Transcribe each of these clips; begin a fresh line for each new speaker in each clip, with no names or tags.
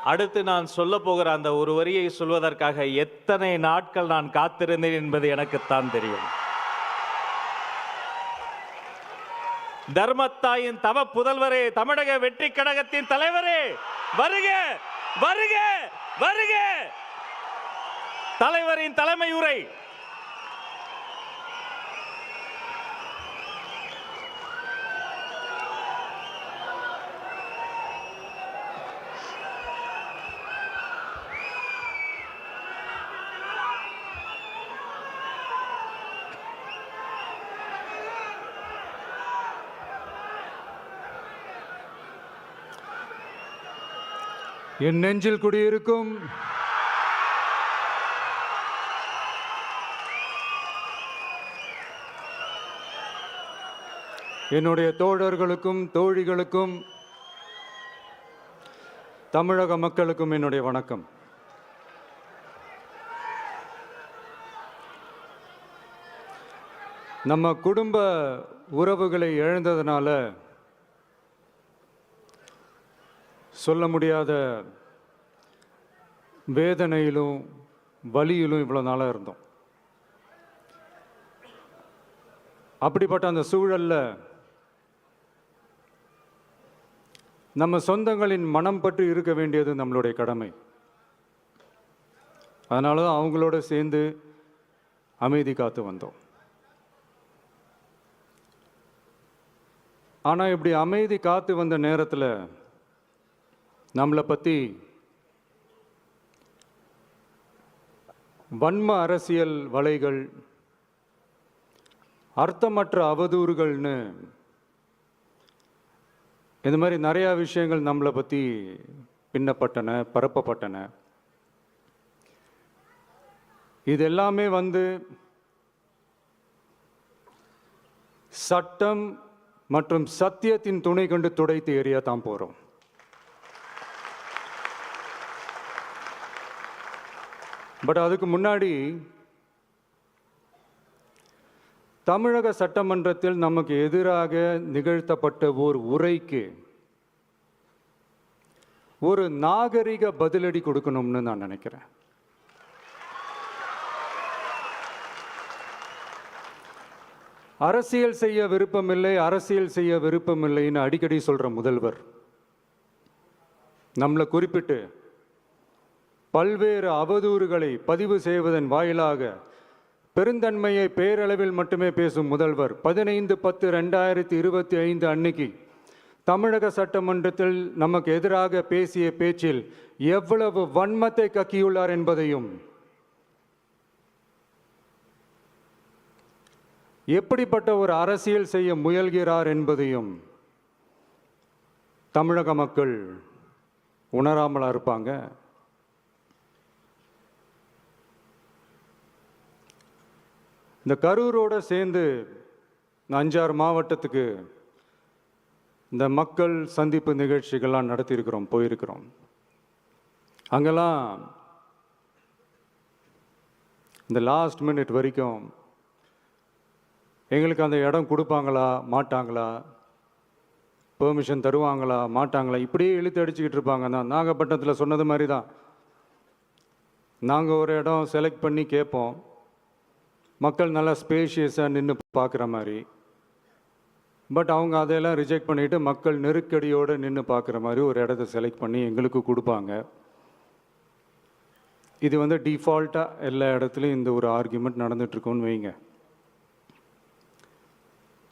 அடுத்து நான் சொல்ல போகிற அந்த ஒரு வரியை சொல்வதற்காக எத்தனை நாட்கள் நான் காத்திருந்தேன் என்பது எனக்குத்தான் தெரியும். தர்மத்தாயின் தவ புதல்வரே, தமிழக வெற்றி கழகத்தின் தலைவரே, வருக வருக வருக. தலைவரின் தலைமை உரை.
என் நெஞ்சில் குடியிருக்கும் என்னுடைய தோழர்களுக்கும் தோழிகளுக்கும் தமிழக மக்களுக்கும் என்னுடைய வணக்கம். நம்ம குடும்ப உறவுகளை இழந்ததுனால சொல்ல முடியாத வேதனையிலும் வலியிலும் இவ்வளோ நாளாக இருந்தோம். அப்படிப்பட்ட அந்த சூழலில் நம்ம சொந்தங்களின் மனம் பற்றி இருக்க வேண்டியது நம்மளுடைய கடமை. அதனால தான் அவங்களோட சேர்ந்து அமைதி காத்து வந்தோம். ஆனால் இப்படி அமைதி காத்து வந்த நேரத்தில் நம்மளை பற்றி வன்ம அரசியல் வலைகள், அர்த்தமற்ற அவதூறுகள்னு இந்த மாதிரி நிறையா விஷயங்கள் நம்மளை பற்றி பின்னப்பட்டன, பரப்பப்பட்டன. இது எல்லாமே சட்டம் மற்றும் சத்தியத்தின் துணை கொண்டு துடைத்து எறிய தான் போகிறோம். பட் அதுக்கு முன்னாடி தமிழக சட்டமன்றத்தில் நமக்கு எதிராக நிகழ்த்தப்பட்ட ஓர் உரைக்கு ஒரு நாகரிக பதிலடி கொடுக்கணும்னு நான் நினைக்கிறேன். அரசியல் செய்ய விருப்பமில்லை, அரசியல் செய்ய விருப்பமில்லைன்னு அடிக்கடி சொல்ற முதல்வர் நம்மளை குறிப்பிட்டு பல்வேறு அவதூறுகளை பதிவு செய்வதன் வாயிலாக பெருந்தன்மையை பேரளவில் மட்டுமே பேசும் முதல்வர் 15/10/2025 அன்னைக்கு தமிழக சட்டமன்றத்தில் நமக்கு எதிராக பேசிய பேச்சில் எவ்வளவு வன்மத்தை கக்கியுள்ளார் என்பதையும், எப்படிப்பட்ட ஒரு அரசியல் செய்ய முயல்கிறார் என்பதையும் தமிழக மக்கள் உணராமலா இருப்பாங்க. இந்த கரூரோடு சேர்ந்து 5-6 மாவட்டத்துக்கு இந்த மக்கள் சந்திப்பு நிகழ்ச்சிகள்லாம் நடத்தியிருக்கிறோம், போயிருக்கிறோம். அங்கெல்லாம் இந்த லாஸ்ட் மினிட் வரைக்கும் எங்களுக்கு அந்த இடம் கொடுப்பாங்களா மாட்டாங்களா, பெர்மிஷன் தருவாங்களா மாட்டாங்களா, இப்படியே இழுத்து அடிச்சுக்கிட்டு இருப்பாங்க. நான் நாகப்பட்டினத்தில் சொன்னது மாதிரி தான், நாங்கள் ஒரு இடம் செலக்ட் பண்ணி கேட்போம், மக்கள் நல்லா ஸ்பேஷியஸாக நின்று பார்க்குற மாதிரி. பட் அவங்க அதையெல்லாம் ரிஜெக்ட் பண்ணிவிட்டு மக்கள் நெருக்கடியோடு நின்று பார்க்குற மாதிரி ஒரு இடத்த செலக்ட் பண்ணி எங்களுக்கு கொடுப்பாங்க. இது டிஃபால்ட்டாக எல்லா இடத்துலையும் இந்த ஒரு ஆர்கியூமெண்ட் நடந்துகிட்ருக்கோன்னு வைங்க.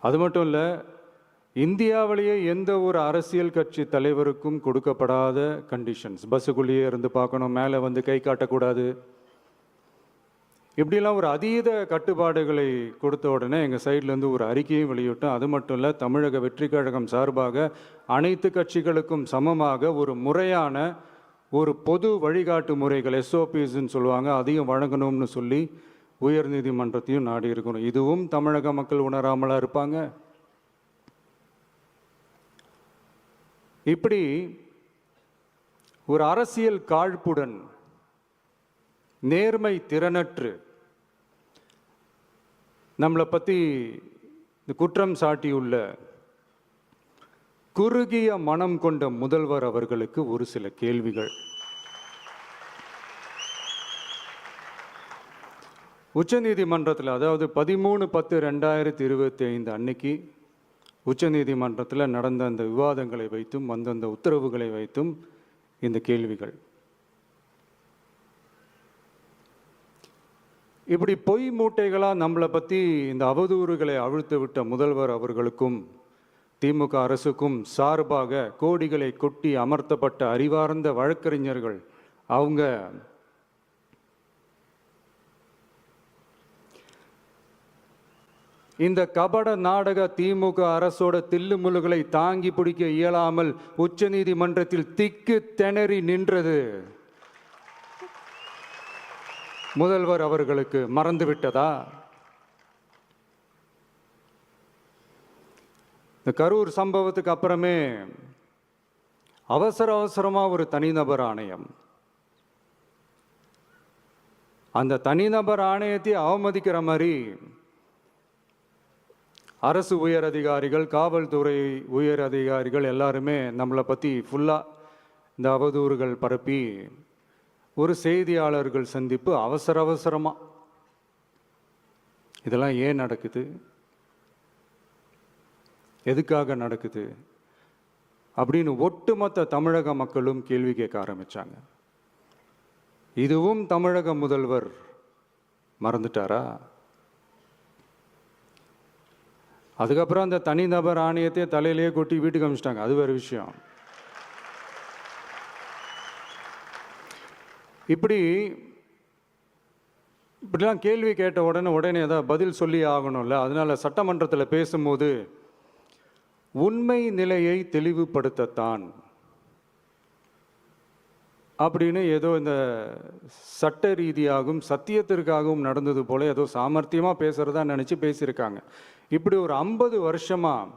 அது மட்டும் இல்லை, இந்தியாவிலேயே எந்த ஒரு அரசியல் கட்சி தலைவருக்கும் கொடுக்கப்படாத கண்டிஷன்ஸ். பஸ்ஸுக்குள்ளேயே இருந்து பார்க்கணும், மேலே கை காட்டக்கூடாது, இப்படிலாம் ஒரு அதீத கட்டுப்பாடுகளை கொடுத்த உடனே எங்கள் சைட்லேருந்து ஒரு அறிக்கையும் வெளியிட்டோம். அது மட்டும் இல்லை, தமிழக வெற்றி கழகம் சார்பாக அனைத்து கட்சிகளுக்கும் சமமாக ஒரு முறையான ஒரு பொது வழிகாட்டு முறைகள், SOPஸ்ன்னு சொல்லுவாங்க, அதையும் வழங்கணும்னு சொல்லி உயர் நீதிமன்றத்தையும் நாடி இருக்கணும். இதுவும் தமிழக மக்கள் உணராமலா இருப்பாங்க. இப்படி ஒரு அரசியல் காழ்ப்புடன், நேர்மை திறனற்று நம்மளை பற்றி குற்றம் சாட்டியுள்ள குறுகிய மனம் கொண்ட முதல்வர் அவர்களுக்கு ஒரு சில கேள்விகள். உச்சநீதிமன்றத்தில், அதாவது 13/10/2025 அன்னைக்கு உச்சநீதிமன்றத்தில் நடந்த அந்த விவாதங்களை வைத்தும் அந்தந்த உத்தரவுகளை வைத்தும் இந்த கேள்விகள். இப்படி பொய் மூட்டைகளாக நம்மளை பற்றி இந்த அவதூறுகளை அவிழ்த்து விட்ட முதல்வர் அவர்களுக்கும் திமுக அரசுக்கும் சார்பாக கோடிகளை கொட்டி அமர்த்தப்பட்ட அறிவார்ந்த வழக்கறிஞர்கள் அவங்க இந்த கபட நாடக திமுக அரசோட தில்லுமுல்லுகளை தாங்கி பிடிக்க இயலாமல் உச்ச நீதிமன்றத்தில் திக்கு திணறி நின்றது முதல்வர் அவர்களுக்கு மறந்துவிட்டதா? இந்த கரூர் சம்பவத்துக்கு அப்புறமே அவசரமாக ஒரு தனிநபர் ஆணையம், அந்த தனிநபர் ஆணையத்தை அவமதிக்கிற மாதிரி அரசு உயர் அதிகாரிகள், காவல்துறை உயர் அதிகாரிகள் எல்லாருமே நம்மளை பற்றி ஃபுல்லாக இந்த அவதூறுகள் பரப்பி ஒரு செய்தியாளர்கள் சந்திப்பு அவசரமாக. இதெல்லாம் ஏன் நடக்குது? எதுக்காக நடக்குது அப்படின்னு ஒட்டுமொத்த தமிழக மக்களும் கேள்வி கேட்க ஆரம்பிச்சாங்க. இதுவும் தமிழக முதல்வர் மறந்துட்டாரா? அதுக்கப்புறம் அந்த தனிநபர் ஆணையத்தை தலையிலேயே கொட்டி வீட்டுக்கு அனுப்பிச்சிட்டாங்க. அது வேறு விஷயம். இப்படிலாம் கேள்வி கேட்ட உடனே ஏதாவது பதில் சொல்லி ஆகணும்ல. அதனால சட்டமன்றத்தில் பேசும்போது உண்மை நிலையை தெளிவுபடுத்தத்தான் அப்படின்னு ஏதோ இந்த சட்ட ரீதியாகவும் சத்தியத்திற்காகவும் நடந்தது போல ஏதோ சாமர்த்தியமாக பேசுகிறதா நினச்சி பேசியிருக்காங்க. இப்படி ஒரு 50 வருஷமாக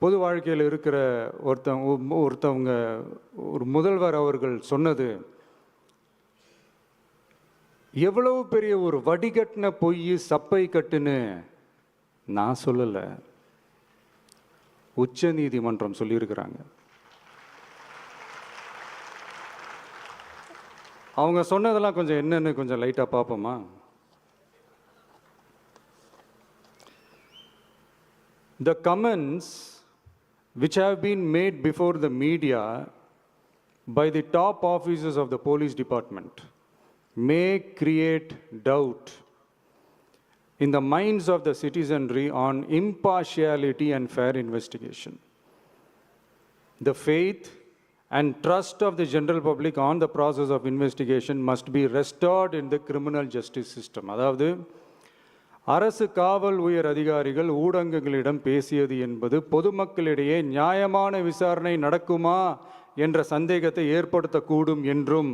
பொது வாழ்க்கையில் இருக்கிற ஒருத்தவங்க ஒரு முதல்வர் அவர்கள் சொன்னது எவ்வளவு பெரிய ஒரு வடிகட்டின பொய் சப்பை கட்டுன்னு நான் சொல்லலை, உச்ச நீதிமன்றம் சொல்லியிருக்கிறாங்க. அவங்க சொன்னதெல்லாம் கொஞ்சம் என்னன்னு கொஞ்சம் லைட்டாக பார்ப்போமா? The comments which have been made before the media by the top officers of the police department may create doubt in the minds of the citizenry on impartiality and fair investigation. The faith and trust of the general public on the process of investigation must be restored in the criminal justice system. அதாவது அரசு காவல் உயர் அதிகாரிகள் ஊடகங்களிடம் பேசியது என்பது பொதுமக்களிடையே நியாயமான விசாரணை நடக்குமா என்ற சந்தேகத்தை ஏற்படுத்தக்கூடும் என்றும்,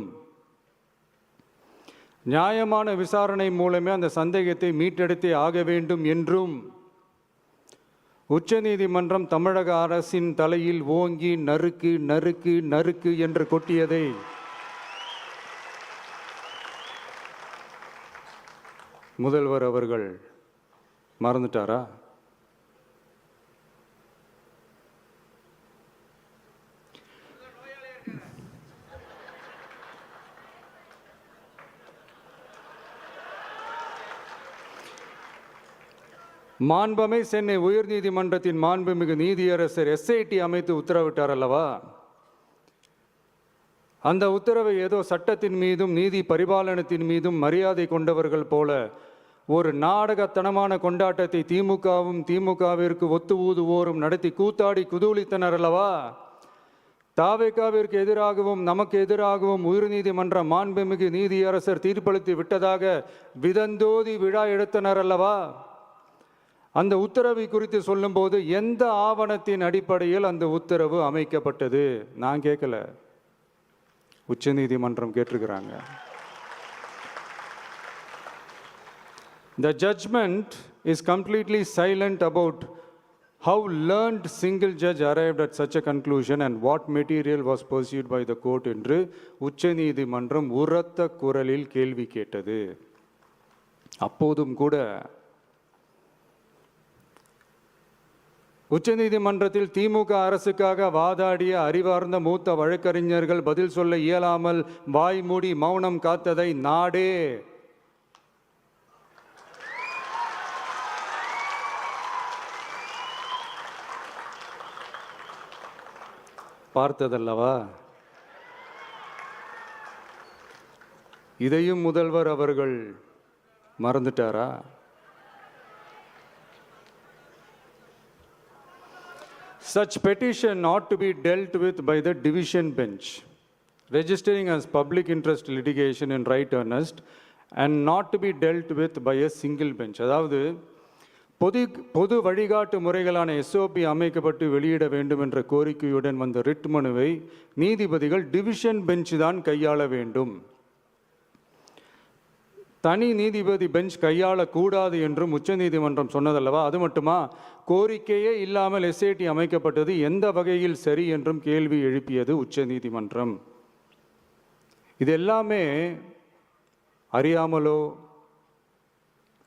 நியாயமான விசாரணை மூலமே அந்த சந்தேகத்தை மீட்டெடுத்தே ஆக வேண்டும் என்றும் உச்சநீதிமன்றம் தமிழக அரசின் தலையில் ஓங்கி நறுக்கு நறுக்கு நறுக்கு என்று கொட்டியதை முதல்வர் அவர்கள் மறந்துட்டாரா? மாண்பமை சென்னை உயர்நீதிமன்றத்தின் மாண்புமிகு நீதியரசர் SIT அமைத்து உத்தரவிட்டார் அல்லவா? அந்த உத்தரவை ஏதோ சட்டத்தின் மீதும் நீதி பரிபாலனத்தின் மீதும் மரியாதை கொண்டவர்கள் போல ஒரு நாடகத்தனமான கொண்டாட்டத்தை திமுகவிற்கு ஒத்து ஊதுவோரும் நடத்தி கூத்தாடி குதூளித்தனர் அல்லவா? தாவேகாவிற்கு எதிராகவும் நமக்கு எதிராகவும் உயர்நீதிமன்ற மாண்புமிகு நீதியரசர் தீர்ப்பளித்து விட்டதாக விதந்தோதி விழா எடுத்தனர் அல்லவா? அந்த உத்தரவை குறித்து சொல்லும்போது எந்த ஆவணத்தின் அடிப்படையில் அந்த உத்தரவு அமைக்கப்பட்டது? நான் கேட்கல, உச்ச நீதிமன்றம் கேட்டிருக்கிறாங்க. The judgment is completely silent about how learned single judge arrived at such a conclusion and what material was pursued by the court என்று உச்ச நீதிமன்றம் உரத்த குரலில் கேள்வி கேட்டது. அப்போதும் கூட உச்சநீதிமன்றத்தில் திமுக அரசுக்காக வாதாடிய அறிவார்ந்த மூத்த வழக்கறிஞர்கள் பதில் சொல்ல இயலாமல் வாய் மூடி மௌனம் காத்ததை நாடே பார்த்ததல்லவா? இதையும் முதல்வர் அவர்கள் மறந்துட்டாரா? Such petition ought to be dealt with by the division bench, registering as public interest litigation in right earnest and not to be dealt with by a single bench. அதாவது பொது வழிகாட்டு முறைகளான எஸ்ஓபி அமைக்கப்பட்டு வெளியிட வேண்டும் என்ற கோரிக்கையுடன் வந்த ரிட் மனுவை நீதிபதிகள் டிவிஷன் பெஞ்ச் தான் கையாள வேண்டும். தனி நீதிபதி பெஞ்ச் கையாளக்கூடாது என்றும் உச்சநீதிமன்றம் சொன்னதல்லவா? அது மட்டுமா, கோரிக்கையே இல்லாமல் எஸ்ஐடி அமைக்கப்பட்டது எந்த வகையில் சரி என்றும் கேள்வி எழுப்பியது உச்சநீதிமன்றம். இது எல்லாமே அறியாமலோ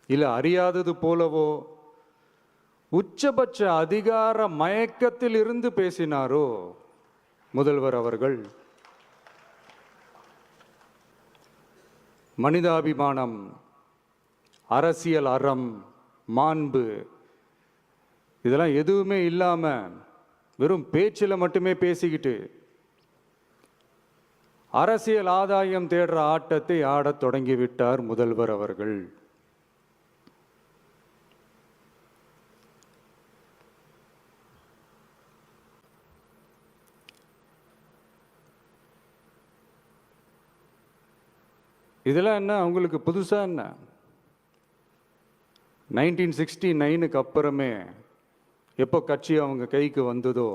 இல்லை அறியாதது போலவோ உச்சபட்ச அதிகார மயக்கத்தில் இருந்து பேசினாரோ முதல்வர் அவர்கள்? மனிதாபிமானம், அரசியல் அறம், மாண்பு இதெல்லாம் எதுவுமே இல்லாம வெறும் பேச்சில் மட்டுமே பேசிக்கிட்டு அரசியல் ஆதாயம் தேடுற ஆட்டத்தை ஆடத் தொடங்கிவிட்டார் முதல்வர் அவர்கள். இதெல்லாம் என்ன அவங்களுக்கு புதுசா என்ன? 1969க்கு அப்புறமே எப்போ கட்சி அவங்க கைக்கு வந்ததோ,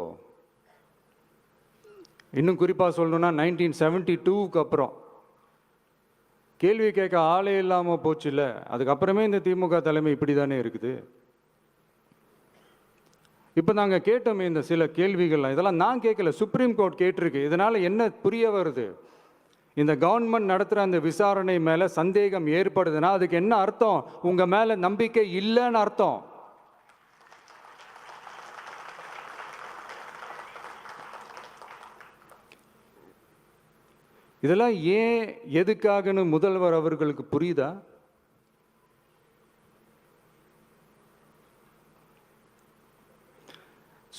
இன்னும் குறிப்பாக சொல்லணும்னா 1972க்கு அப்புறம் கேள்வி கேட்க ஆளே இல்லாமல் போச்சுல்ல, அதுக்கப்புறமே இந்த திமுக தலைமை இப்படி தானே இருக்குது. இப்போ நாங்கள் கேட்டோமே இந்த சில கேள்விகள்லாம், இதெல்லாம் நான் கேட்கல, சுப்ரீம் கோர்ட் கேட்டிருக்கு. இதனால் என்ன புரிய வருது? இந்த கவர்மெண்ட் நடத்துகிற அந்த விசாரணை மேலே சந்தேகம் ஏற்படுதுன்னா அதுக்கு என்ன அர்த்தம்? உங்கள் மேலே நம்பிக்கை இல்லைன்னு அர்த்தம். இதெல்லாம் ஏன் எதுக்காகன்னு முதல்வர் அவர்களுக்கு புரியுதா?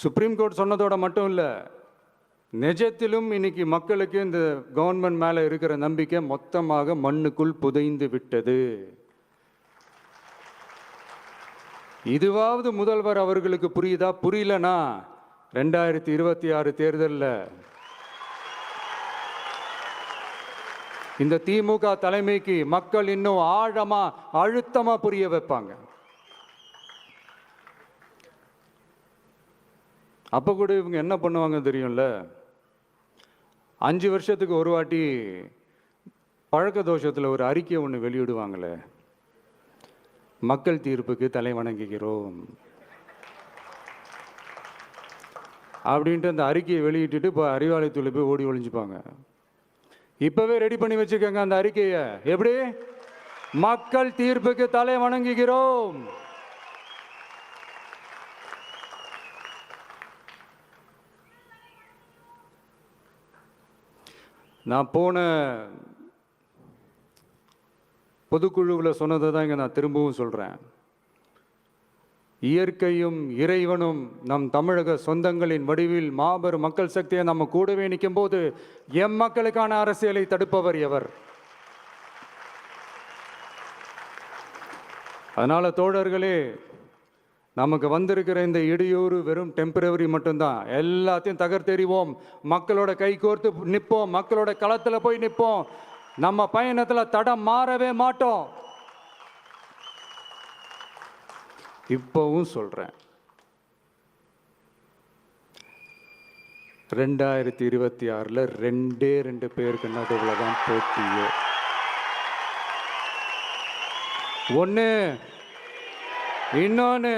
சுப்ரீம் கோர்ட் சொன்னதோட மட்டும் இல்லை, நிஜத்திலும் இன்னைக்கு மக்களுக்கு இந்த கவர்மெண்ட் மேலே இருக்கிற நம்பிக்கை மொத்தமாக மண்ணுக்குள் புதைந்து விட்டது. இதுவாவது முதல்வர் அவர்களுக்கு புரியுதா? புரியலனா 2026 தேர்தலில் இந்த திமுக தலைமைக்கு மக்கள் இன்னும் ஆழமா அழுத்தமா புரிய வைப்பாங்க. அப்ப கூட இவங்க என்ன பண்ணுவாங்க தெரியும்ல, 5 வருஷத்துக்கு ஒரு வாட்டி பழக்க தோஷத்தில் ஒரு அறிக்கை ஒன்று வெளியிடுவாங்களே, மக்கள் தீர்ப்புக்கு தலை வணங்குகிறோம் அப்படின்ட்டு அந்த அறிக்கையை வெளியிட்டுட்டு இப்போ அறிவாலயத்தில் போய் ஓடி ஒளிஞ்சுப்பாங்க. இப்பவே ரெடி பண்ணி வச்சுக்கோங்க அந்த அறிக்கையை. எப்படி? மக்கள் தீர்ப்புக்கு தலை வணங்குகிறோம். நான் போன பொதுக்குழுவில் சொன்னதை தான் இங்கே நான் திரும்பவும் சொல்கிறேன். இயற்கையும் இறைவனும் நம் தமிழக சொந்தங்களின் வடிவில் மாபெரும் மக்கள் சக்தியை நம்ம கூடவே நிற்கும் போது எம் மக்களுக்கான அரசியலை தடுப்பவர் எவர்? அதனால தோழர்களே, நமக்கு வந்திருக்கிற இந்த இடையூறு வெறும் டெம்பரவரி மட்டும்தான். எல்லாத்தையும் தகர்த்தெறிவோம், மக்களோட கை கோர்த்து நிற்போம், மக்களோட களத்தில் போய் நிற்போம். நம்ம பயணத்தில் தடம் மாறவே மாட்டோம். இப்பவும் சொல்றேன், 2026ல் 2 பேருக்கு நடுவில் தான் போட்டியே. ஒன்று, இன்னொன்று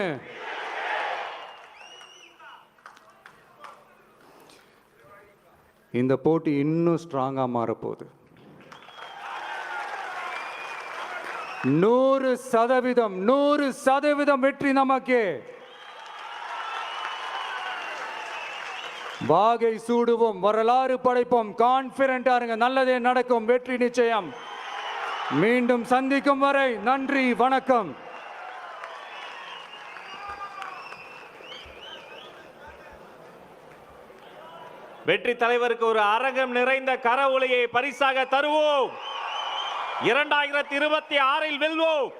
இந்த போட்டி இன்னும் ஸ்ட்ராங்கா மாறப்போகுது. 100% வெற்றி நமக்கு. வாகை சூடுவோம், வரலாறு படைப்போம், கான்பிடண்டா இருங்க, நல்லதே நடக்கும், வெற்றி நிச்சயம். மீண்டும் சந்திக்கும் வரை நன்றி, வணக்கம்.
வெற்றி தலைவருக்கு ஒரு அரங்கம் நிறைந்த கரவொலியை பரிசாக தருவோம். 2026 வெல்வோம்.